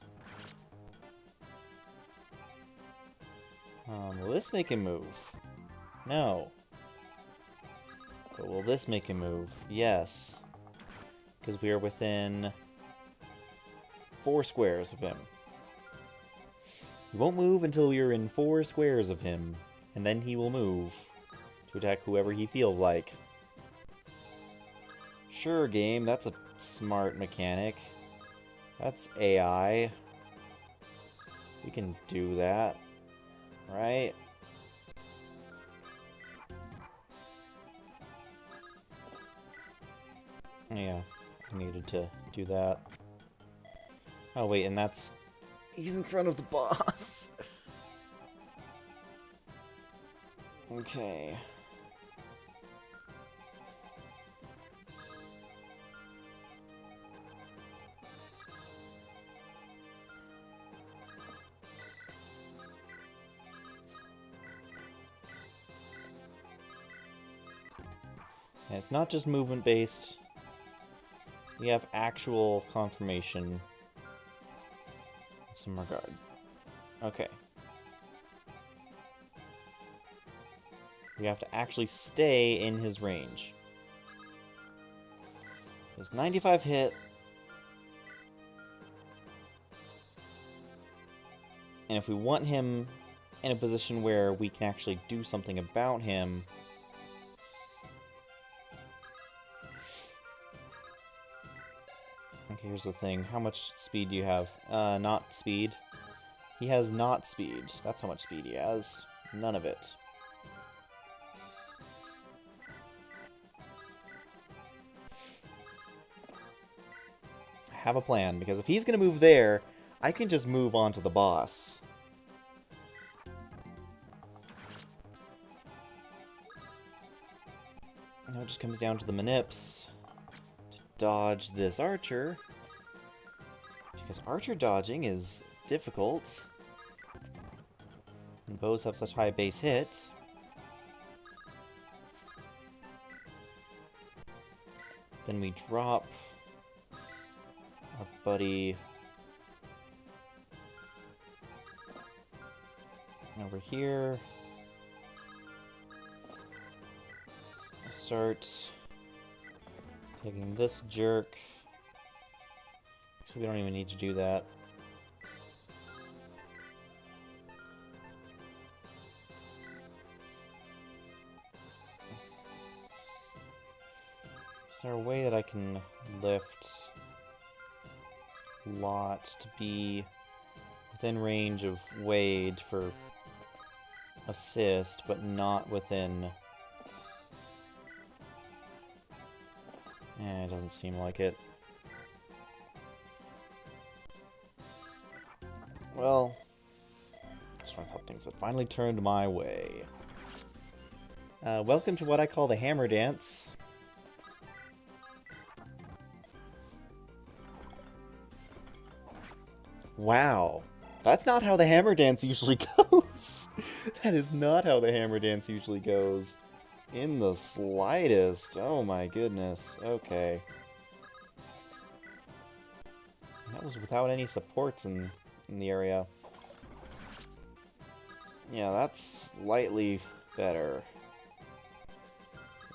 Speaker 1: Will this make him move? No. But will this make him move? Yes. Because we are within 4 squares of him. He won't move until we are in 4 squares of him, and then he will move to attack whoever he feels like. Sure, game, that's a smart mechanic. That's AI. We can do that, right? Yeah, I needed to do that. Oh wait, and that's... he's in front of the boss! Okay. And it's not just movement based. We have actual confirmation in some regard. Okay. We have to actually stay in his range. There's 95 hit. And if we want him in a position where we can actually do something about him... Okay, here's the thing. How much speed do you have? Not speed. He has not speed. That's how much speed he has. None of it. I have a plan, because if he's gonna move there, I can just move on to the boss. Now it just comes down to the manips. Dodge this archer, because archer dodging is difficult, and bows have such high base hit. Then we drop our buddy over here. Start taking this jerk. So we don't even need to do that. Is there a way that I can lift Lot to be within range of Wade for assist, but not within... it doesn't seem like it. Well, just when I thought things had finally turned my way. Welcome to what I call the hammer dance. Wow. That's not how the hammer dance usually goes. That is not how the hammer dance usually goes. In the slightest. Oh my goodness. Okay. That was without any supports in the area. Yeah, that's slightly better.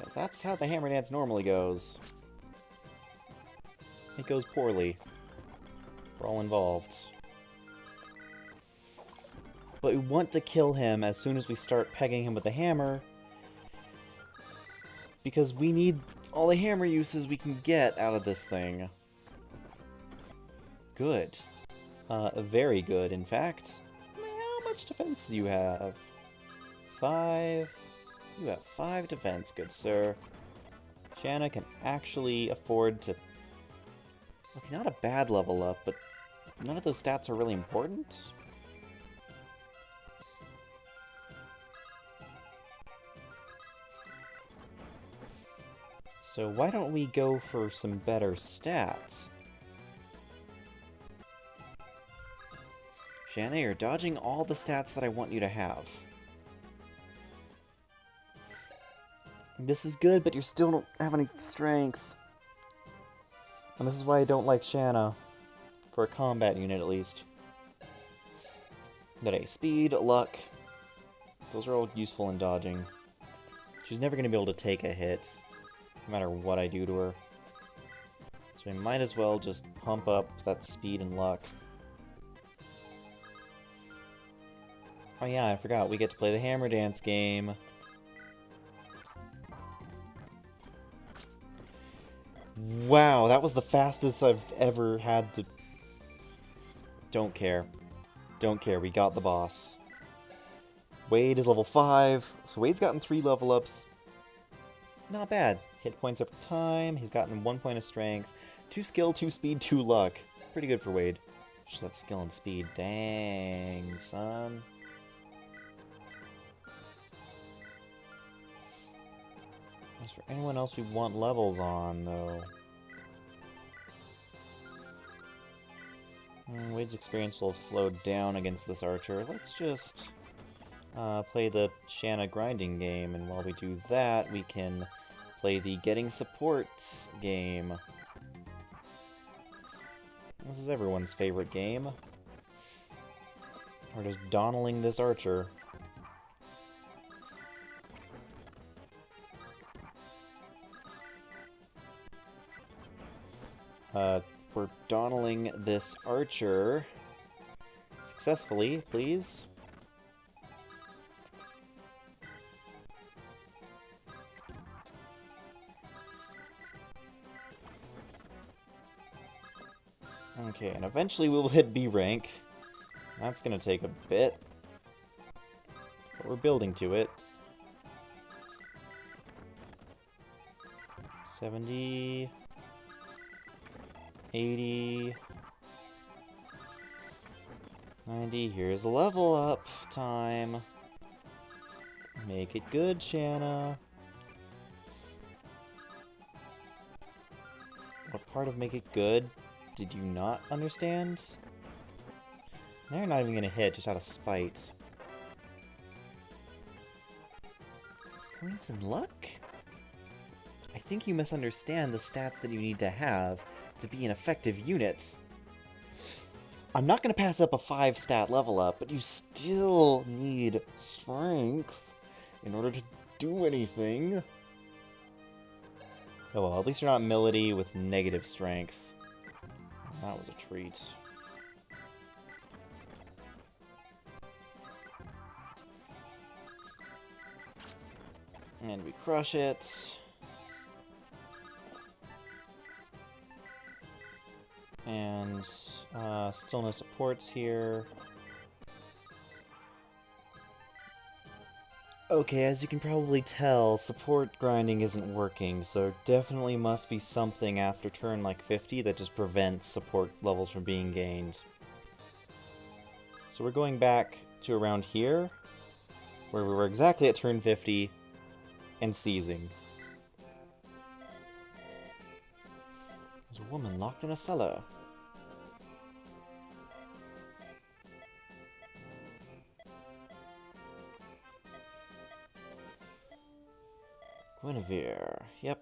Speaker 1: Yeah, that's how the hammer dance normally goes. It goes poorly. For all involved. But we want to kill him as soon as we start pegging him with the hammer, because we need all the hammer uses we can get out of this thing. Good. Very good, in fact. How much defense do you have? 5. You have 5 defense, good sir. Shanna can actually afford to... Okay, not a bad level up, but none of those stats are really important. So why don't we go for some better stats? Shanna, you're dodging all the stats that I want you to have. This is good, but you still don't have any strength. And this is why I don't like Shanna. For a combat unit, at least. But hey, speed, luck. Those are all useful in dodging. She's never going to be able to take a hit, no matter what I do to her. So we might as well just pump up that speed and luck. Oh yeah, I forgot, we get to play the hammer dance game. Wow, that was the fastest I've ever had to... Don't care. Don't care, we got the boss. Wade is level 5, so Wade's gotten 3 level ups. Not bad. Hit points over time, he's gotten 1 point of strength, 2 skill, 2 speed, 2 luck. Pretty good for Wade. Just that skill and speed. Dang, son. As for anyone else we want levels on, though. Wade's experience will have slowed down against this archer. Let's just play the Shanna grinding game, and while we do that, we can play the getting supports game. This is everyone's favorite game. We're just donnaling this archer. We're donnaling this archer successfully, please. Okay, and eventually we'll hit B rank. That's gonna take a bit, but we're building to it. 70... 80... 90, here's the level up time. Make it good, Shanna. What part of make it good did you not understand? They're not even gonna hit, just out of spite. Points and luck? I think you misunderstand the stats that you need to have to be an effective unit. I'm not gonna pass up a 5 stat level up, but you still need strength in order to do anything. Oh well, at least you're not Melody with negative strength. That was a treat. And we crush it. And still no supports here. Okay, as you can probably tell, support grinding isn't working, so there definitely must be something after turn like 50 that just prevents support levels from being gained. So we're going back to around here, where we were exactly at turn 50, and seizing. There's a woman locked in a cellar. Guinevere. Yep.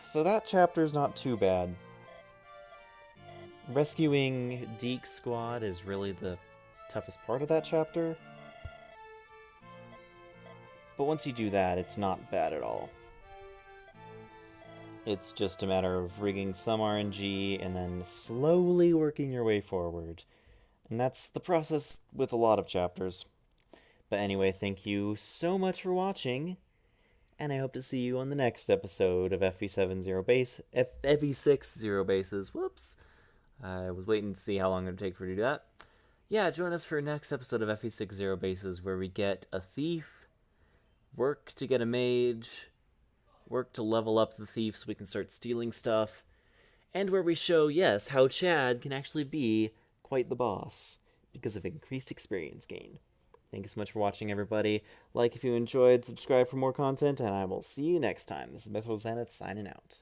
Speaker 1: So that chapter's not too bad. Rescuing Deke's squad is really the toughest part of that chapter. But once you do that, it's not bad at all. It's just a matter of rigging some RNG and then slowly working your way forward. And that's the process with a lot of chapters. But anyway, thank you so much for watching, and I hope to see you on the next episode of FE7 Zero Base, FE6 Zero Bases. Whoops. I was waiting to see how long it would take for you to do that. Yeah, join us for next episode of FE6 Zero Bases, where we get a thief, work to get a mage, work to level up the thief so we can start stealing stuff, and where we show, yes, how Chad can actually be quite the boss because of increased experience gain. Thank you so much for watching, everybody. Like if you enjoyed, subscribe for more content, and I will see you next time. This is Mythral Zenith signing out.